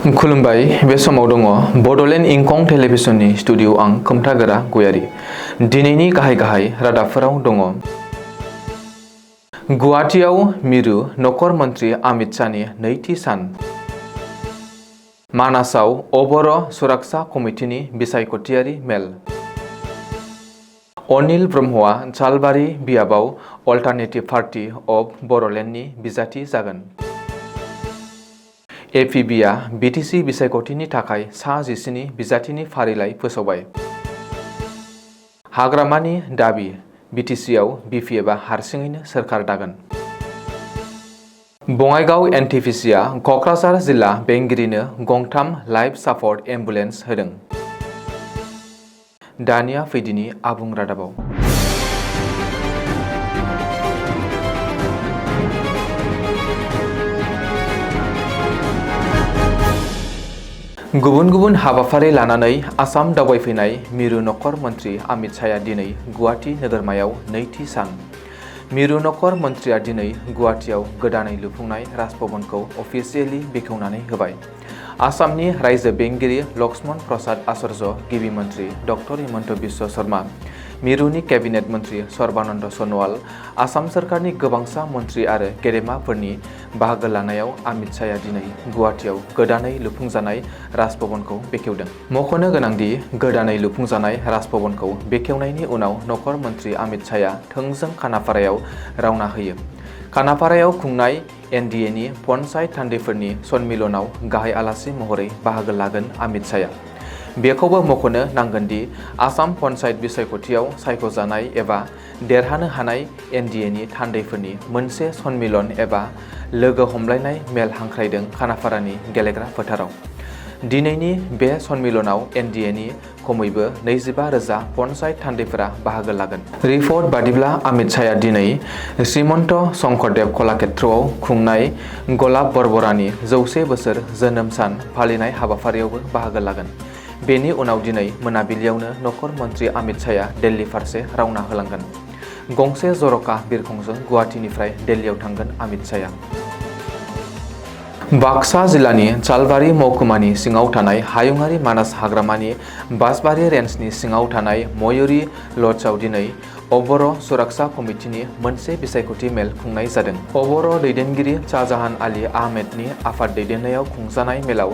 खुलुमबाय बे समाव दङ बडोलेण्ड इंखं टेलिभिजननि स्टुडिअ आं खोमथागोरा गयारी। दिनैनि गाहाय रादाबफोराव दङ। गुवाहाटीआव मिरु नखर मन्त्री अमित शाहनि नैथि सान। मानासआव अबर सुरक्षा कमिटिनि बिसायख'थियारि मेल। अनिल ब्रह्मआ चालबारि बियाबाव अल्टारनेटिभ पार्टी अफ बडोलेण्डनि बिजाथि जागोन। एपिबिआ बिटिसि बिसायख'थिनि थाखाय सा 17 बिजाथिनि फारिलाइ फोसावबाय। हाग्रामानि दाबि बिटिसिआव बिपिएफआ हारसिङैनो सोरखार दागोन। बङाइगाव एनटिपिसिआ क'क्राझार जिल्ला बेंगिरिनो गंथाम लाइफ सापर्ट एम्बुलेन्स होदों। दानिया फैदिनि आबुं रादाबाव। गुबुन हाबाफारि लानानै आसाम दावबायफैनाय मिरु नखर मन्त्री अमित शाहआ दिनै गुवाहाटी नोगोरमायाव नैथि सान। मिरु नखर मन्त्रीया दिनै गुवाहाटीआव गोदानै लुफुंनाय राजभवनखौ अफिसियेलि बेखेवनानै होबाय। आसामनि रायजो बेंगिरि लक्ष्मण प्रसाद आचार्य, गिबि मन्त्री डक्टर हिमन्त बिश्व शर्मा, मिरुनि केबिनेट मन्त्री सर्बानन्द सन'वाल, आसाम सोरखारनि गोबांसा मन्त्री आरो गेदेमाफोरनि बाहागो लानायाव अमित शाहआ दिनै गुवाहाटीआव गोदानै लुफुंजानाय राजभवनखौ बेखेवदों। मख'नो गोनांदि गोदानै लुफुंजानाय राजभवनखौ बेखेवनायनि उनाव नखर मन्त्री अमित शाहआ थोंजों खानापारायाव रावना होयो। खानापारायाव खुंनाय एनडिएनि पन्चायत थान्दैफोरनि सन्मिलनाव गाहाय आलासि महरै बाहागो लागोन अमित शाहआ। बेखौबो मख'नो नांगोनदि आसाम पन्चायत बिसायख'थियाव सायख'जानाय एबा देरहानो हानाय एनडिएनि थान्दैफोरनि मोनसे सन्मिलन एबा लोगो हमलायनाय मेल हांख्रायदों खानापारानि गेलेग्रा फोथाराव। दिनैनि बे सन्मिलनाव एनडिएनि खमैबो 25,000 पन्चायत थान्दैफोरा बाहागो लागोन। रिपर्ट बादिब्ला अमित शाहआ दिनै श्रीमन्त शंकरदेव कलाक्षेत्रआव खुंनाय गलाब बरबरानि 100 बोसोर जोनोम सान फालिनाय हाबाफारियावबो बाहागो लागोन। बेनि उनाव दिनै मोनाबिलियावनो नखर मन्त्री अमित शाहआ दिल्ली फारसे रावना होलांगोन। गंसे जर'खा बिरखंजों गुवाहाटीनिफ्राय दिल्लीयाव थांगोन अमित शाहआ। बाक्सा जिल्लानि चालबारि महकुमानि सिङाव थानाय हायुङारि मानास हाग्रामानि बासबारि रेन्जनि सिङाव थानाय मयूरी लजआव दिनै अबर सुरक्षा कमिटिनि मोनसे बिसायख'थि मेल खुंनाय जादों। अबर दैदेनगिरि शाहजाहान आली आहमेदनि आफाद दैदेननायाव खुंजानाय मेलाव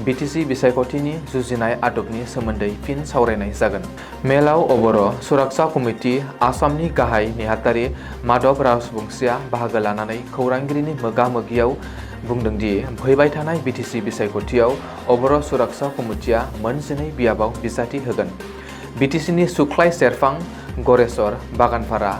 बिटिसि बिसायख'थिनि जुजिनाय आदबनि सोमोन्दै फिन सावरायनाय जागोन। मेलाव अबर सुरक्षा कमिटि आसामनि गाहाय नेहाथारि माधव राजबंसीआ बाहागो लानानै खौरांगिरिनि मोगा-मोगियाव बुंदोंदि फैबाय थानाय बिटिसि बिसायख'थियाव अबर सुरक्षा कमिटिया मोन 12 बियाबाव बिजाथि होगोन। बिटिसिनि सुख्लाय सेरफां, गरेस्वर, बागानपारा,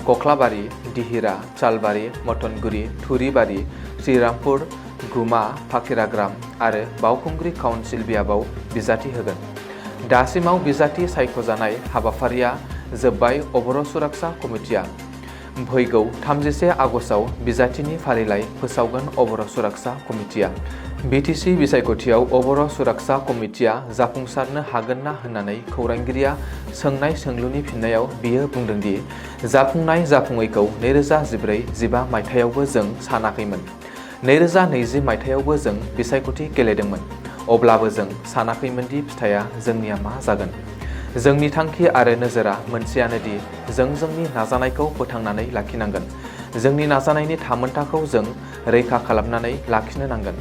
कख्लाबारि, दिहिरा, चालबारि, मथनगुरि, थुरिबारि, श्रीरामपुर, गुमा, फाखिराग्राम आरो बावखुंग्रि काउन्सिल बियाबाव बिजाथि होगोन। दासिमाव बिजाथि सायख'जानाय हाबाफारिया जोब्बाय। अबर सुरक्षा कमिटिया फैगौ 31 आगस्टआव बिजाथिनि फारिलाइ फोसावगोन। अबर सुरक्षा कमिटिया बिटिसि बिसायख'थियाव अबर सुरक्षा कमिटिया जाफुंसारनो हागोन ना होननानै खौरांगिरिया सोंनाय सोंलुनि फिननायाव बियो बुंदोंदि जाफुङैखौ 2014-15 मायथाइयावबो जों सानाखैमोन। 2020 मायथाइयावबो जों बिसायख'थि गेलेदोंमोन। अब्लाबो जों सानाखैमोनदि फिथाइया जोंनिया मा जागोन। जोंनि थांखि आरो नोजोरा मोनसेयानोदि जों जोंनि नाजानायखौ फोथांनानै लाखिनांगोन। जोंनि नाजानायनि थामोनथाखौ जों रैखा खालामनानै लाखिनो नांगोन।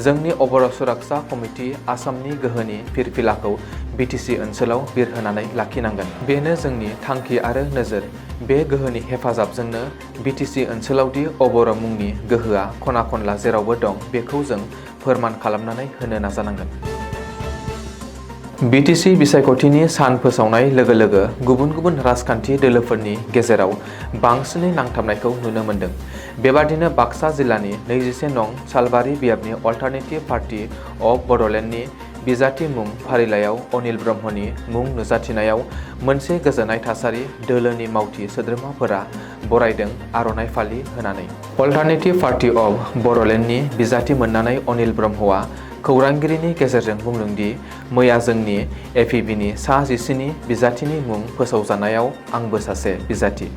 जोंनि अबर सुरक्षा कमिटि आसामनि गोहोनि फिरफिलाखौ बिटिसि ओनसोलाव बिरहोनानै लाखिनांगोन। बेनो जोंनि थांखि आरो नोजोर। बे गोहोनि हेफाजाबजोंनो बिटिसि ओनसोलावदि अबर मुंनि गोहोआ खना खनला जेरावबो दं बेखौ जों फोरमान खालामनानै होनो नाजानांगोन। बिटिसि बिसायख'थिनि सान फोसावनाय लोगो लोगो गुबुन राजखान्थि दोलोफोरनि गेजेराव बांसिनै नांथाबनायखौ नुनो मोन्दों। बेबादिनो बाक्सा जिल्लानि 21 नं चालबारि बियाबनि अल्टारनेटिभ पार्टी अफ बडोलेण्डनि बिजाथि मुं फारिलाइयाव अनिल ब्रह्मनि मुं नुजाथिनायाव मोनसे गोजोननाय थासारि दोलोनि मावथि सोद्रोमाफोरा बरायदों आर'नाइ फालि होनानै। अल्टारनेटिभ पार्टी अफ बडोलेण्डनि बिजाथि मोननानै अनिल ब्रह्मआ खौरांगिरिनि गेजेरजों बुंदोंदि मैया जोंनि एपिबिनि सा 17 बिजाथिनि मुं फोसावजानायाव आंबो सासे बिजाथि।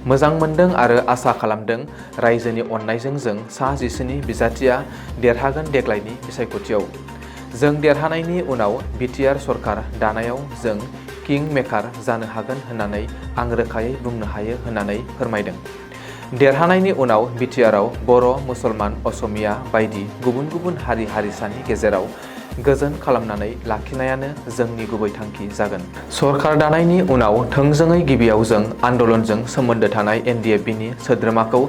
मोजां मोनदों आरो आसा खालामदों रायजोनि अननायजों जों सा 19 बिजाथिया देरहागोन देग्लायनि बिसायख'थियाव। जों देरहानायनि उनाव बिटिआर सरकार दानायाव जों किं मेकार जानो हागोन होननानै आं रोखायै बुंनो हायो होननानै फोरमायदों। देरहानायनि उनाव बिटिआरआव बर', मुसलमान, असमिया बायदि गुबुन गुबुन हारि हारिसानि गेजेराव गोजोन खालामनानै लाखिनायानो जोंनि गुबै थांखि जागोन। सरकार दानायनि उनाव थोंजोङै गिबियाव जों आन्दलनजों सोमोन्दो थानाय एनडिएफबिनि सोद्रोमाखौ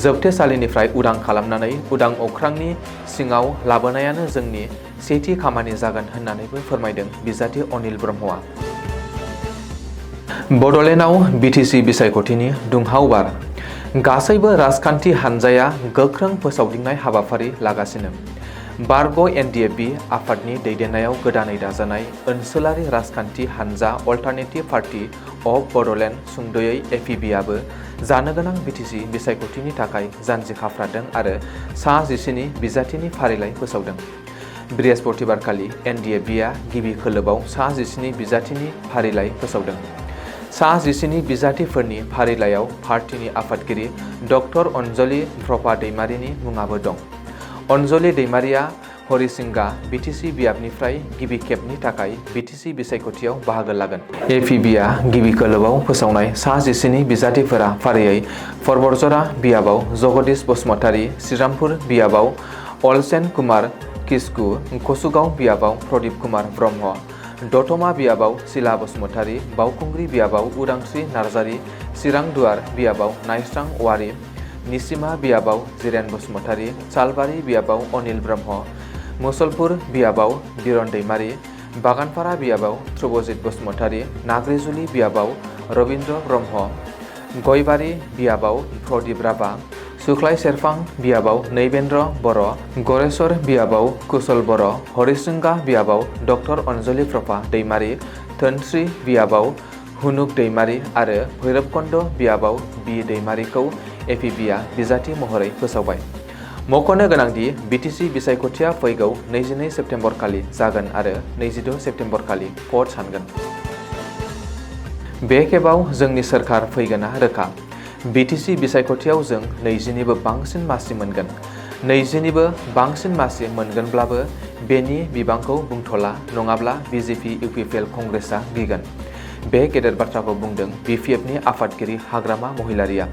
जोबथेसालिनिफ्राय उदां खालामनानै उदां अख्रांनि सिङाव लाबोनायानो जोंनि सेथि खामानि जागोन होननानैबो फोरमायदों बिजाथि अनिल ब्रह्मआ। बड'लेण्डआव बिटिसि बिसायख'थिनि दुंहाव बार। गासैबो राजखान्थि हान्जाया गोख्रों फोसावदिंनाय हाबाफारि लागासिनो। बारग' एनडिएफबि आफादनि दैदेननायाव गोदानै दाजानाय ओनसोलारि राजखान्थि हान्जा अल्टारनेटिभ पार्टी अफ बड'लेण्ड सुंद'यै एपिबिआबो जानो गोनां बिटिसि बिसायख'थिनि थाखाय जानजि खाफ्रादों आरो सा 19 बिजाथिनि फारिलाइ फोसावदों। बृहस्पतिबारखालि एनडिएफबिआ गिबि खोलोबआव सा 19 बिजाथिनि फारिलाइ फोसावदों। सा 19 बिजाथिफोरनि फारिलाइयाव पार्टीनि आफादगिरि डक्टर अनजलि प्रभा दैमारिनि मुङाबो दं। अनजलि दैमारिया हरिसिंगा बिटिसि बियाबनिफ्राय गिबि खेबनि थाखाय बिटिसि बिसायख'थियाव बाहागो लागोन। एपिबिआ गिबि खोलोबआव फोसावनाय सा 19 बिजाथिफोरा फारियै परबरजरा बियाबाव जगदीश बसुमतारी, श्रीरामपुर बियाबाव अलसेन कुमार किस्कु, कसुगाव बियाबाव प्रदीप कुमार ब्रह्म, दतमा बियाबाव सिला बसुमतारी, बावखुंग्रि बियाबाव उदांस्रि नार्जारी, चिरां दुवार बियाबाव नायस्रां औवारी, निसिमा बियाबाव जिरेन बसुमतारी, सालबारि बियाबाव अनिल ब्रह्म, मुसलपुर बियाबाव बिरन दैमारी, बागानपारा बियाबाव ध्रुबजित बसुमतारी, नाग्रिजुलि बियाबाव रवीन्द्र ब्रह्म, गयबारि बियाबाव प्रदीप राभा, सुख्लाय सेरफां बियाबाव नैबेन्द्र बर', गरेश्वर बियाबाव कुशल बर', हरिसिंगा बियाबाव डक्टर अनजलि प्रभा दैमारी, धोनस्री बियाबाव हुनुक दैमारी आरो भैरबकन्द बियाबाव बि दैमारीखौ एपिबिआ बिजाथि महरै फोसावबाय। मख'नो गोनांदि बिटिसि बिसायख'थिया फैगौ 22 सेप्तेम्बरखालि जागोन आरो 26 सेप्तेम्बरखालि भट सानगोन। बे खेबाव जोंनि सोरखार फैगोना रोखा। बिटिसि बिसायख'थियाव जों 20निबो बांसिन मासि मोनगोन। 20निबो बांसिन मासि मोनगोनब्लाबो बेनि बिबांखौ बुंथ'ला, नङाब्ला बिजेपि इउपिपिएल कंग्रेसआ गिगोन। बे गेदेर बाथ्राखौ बुंदों बिपिएफनि आफादगिरि हाग्रामा महिलारिया।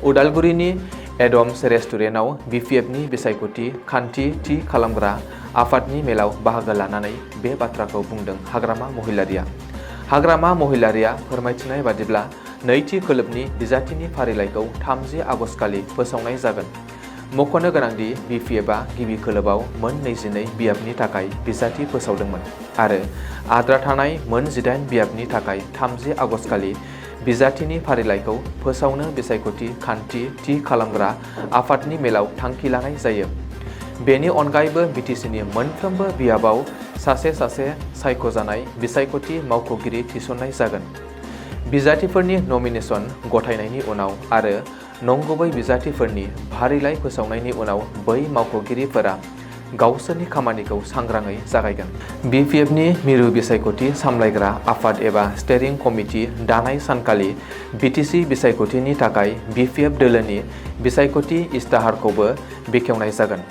उदालगुरिनि एडम्स रेस्टुरेन्टआव बिपिएफनि बिसायख'थि खान्थि थि खालामग्रा आफादनि मेलाव बाहागो लानानै बे बाथ्राखौ बुंदों हाग्रामा महिलारिया। हाग्रामा महिलारिया फोरमायथिनाय बादिब्ला नैथि खोलोबनि बिजाथिनि फारिलाइखौ 30 आगस्तखालि फोसावनाय जागोन। मख'नो गोनांदि बिपिएफआ गिबि खोलोबआव मोन 22 बियाबनि थाखाय बिजाथि फोसावदोंमोन आरो आद्रा थानाय मोन 18 बियाबनि थाखाय 30 आगस्तखालि बिजाथिनि फारिलाइखौ फोसावनो बिसायख'थि खान्थि थि खालामग्रा आफादनि मेलाव थांखि लानाय जायो। बेनि अनगायैबो बिटिसिनि मोनफ्रोमबो बियाबाव सासे सायख'जानाय बिसायख'थि मावख'गिरि थिसननाय जागोन। बिजाथिफोरनि नमिनेशन गथायनायनि उनाव आरो नंगुबै बिजाथिफोरनि फारिलाइ फोसावनायनि उनाव बै मावख'गिरिफोरा गावसोरनि खामानिखौ सांग्राङै जागायगोन। बिपिएफनि मिरु बिसायख'थि सामलायग्रा आफाद एबा स्टेरिं कमिटि दानाय सानखालि बिटिसि बिसायख'थिनि थाखाय बिपिएफ दोलोनि बिसायख'थि इस्ताहारखौबो बेखेवनाय जागोन।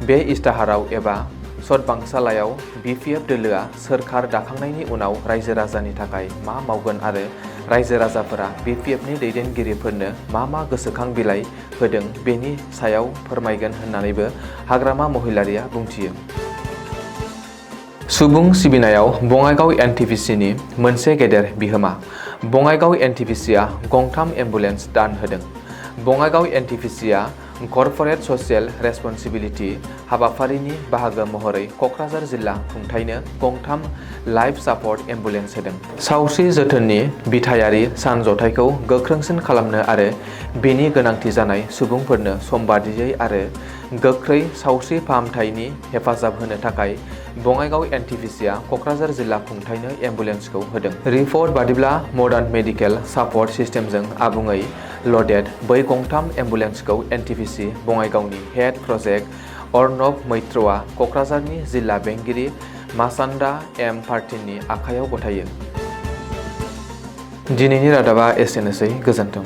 बे इस्ताहाराव एबा सतबांसालायाव बिपिएफ दोलोआ सोरखार दाखांनायनि उनाव रायजो राजानि थाखाय मा मावगोन आरो रायजो राजाफोरा बिपिएफनि दैदेनगिरिफोरनो मा गोसोखां बिलाइ होदों बेनि सायाव फोरमायगोन होननानैबो हाग्रामा महिलारिया बुंथियो। सुबुं सिबिनायाव बङाइगाव एनटिपिसिनि मोनसे गेदेर बिहोमा। बङाइगाव एनटिपिसिआ गंथाम एम्बुलेन्स दान होदों। बङाइगाव एनटिपिसिआ कर्परेट ससियेल रेसपन्सिबिलिटि हाबाफारिनि बाहागो महरै क'क्राझार जिल्ला खुंथायनो गंथाम लाइफ सापर्ट एम्बुलेन्स होदों। सावस्रि जोथोननि बिथायारि सानज'थायखौ गोख्रोंसिन खालामनो आरो बेनि गोनांथि जानाय सुबुंफोरनो समबादियै आरो गोख्रै सावस्रि फाहामथायनि हेफाजाब होनो थाखाय बङाइगाव एनटिपिसिआ क'क्राझार जिल्ला खुंथायनो एम्बुलेन्सखौ होदों। रिपर्ट बादिब्ला मडार्न मेडिकेल सापर्ट सिस्टेमजों आबुङै लडेड बै गंथाम एम्बुलेन्सखौ एनटिपिसि बङाइगावनि हेड प्रजेक्ट अर्नब मैत्रआ क'क्राझारनि जिल्ला बेंगिरि मासान्दा एम पार्टिननि आखायाव गथायो। दिनैनि रादाबा एसेनोसै, गोजोन्थों।